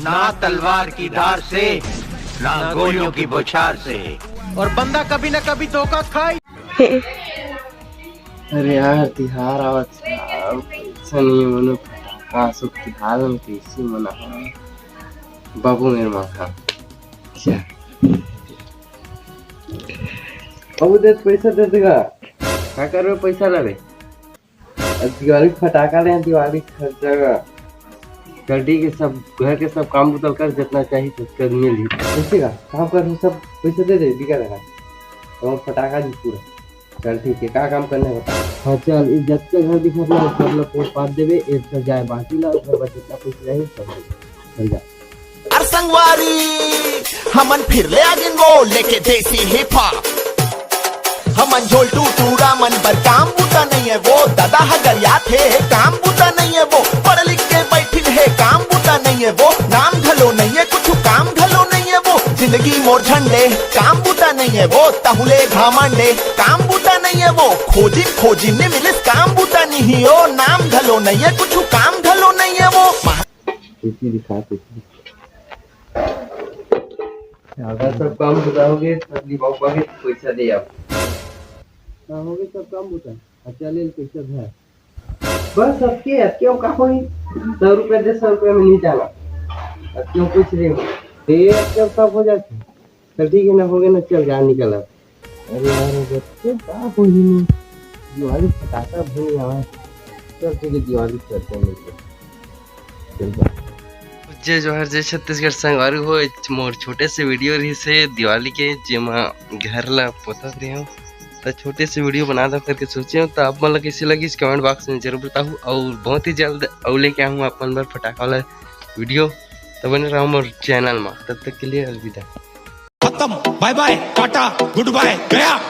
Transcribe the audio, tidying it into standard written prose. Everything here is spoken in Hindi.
ना तलवार की धार से, ना गोलियों की बौछार से, और बंदा कभी न कभी धोखा खाए। अरे यार तिहार आवत पैसा नहीं मनो फटाका सब तिहार में कैसे मना बाबू मेरे माँ क्या बाबू दे पैसा दे देगा क्या कर रहे हो पैसा ला रहे दिवाली फटाका ले दिवाली खर्चा गड्डी के सब घर के सब काम उतल कर जितना चाहिए तो मिल ही कैसे का काम कर सब पैसे दे दे दिखा देगा तो फटाका दी पूरा चल ठीक है क्या काम करना है बता हाँ चल इज्जत के घर दिखा दे सब लोग को पास देवे एक से जाए बाकी ला घर बचे इतना पैसे रहे सब चल जा अर संगवारी हमन फिर ले आगिन वो लेके देसी हिप हॉप हमन झोल टूरा मन पर काम बूता नहीं है वो दादा हगरिया थे काम बूता नहीं है वो पढ़ लिख के बैठिल है काम बूता नहीं है वो नाम ढलो नहीं है कुछ काम ढलो नहीं है वो जिंदगी मोर झंडे काम बूता नहीं है वो तहुले घामंडे काम बूता नहीं है वो खोजी ने मिलिस काम बूता नहीं हो नाम ढलो नहीं है कुछ काम ढलो नहीं है वो दिखा अगर सब काम बताओगे तब बाबू पैसा दे आप हो गए सब काम बता अच्छा ले पैसा है बस सबके क्यों का होई 100 रुपए दे 100 रुपए में नहीं जाना क्यों पूछ रहे हो ये सब सब हो जाते तो ठीक है ना हो गया ना चल जा निकल अरे यार बच्चे का होई नहीं दिवाली फटाका भूल आवा चल ठीक है दिवाली करते हैं चल जा जय जोहर जय छत्तीसगढ़ संगवारी हो मोर छोटे से वीडियो रही से दिवाली के जेमा घर ला पोता रहे हो तो छोटे से वीडियो बना दो करके सोचे हो तो आप मतलब कैसे लगी इस कमेंट बॉक्स में जरूर बताओ और बहुत ही जल्द और लेके आऊँगा अपन बार फटाखा वाला वीडियो तो बने रहा मोर चैनल में तब तक के लिए अलविदा खत्म बाय बाय टाटा गुड बाय गया।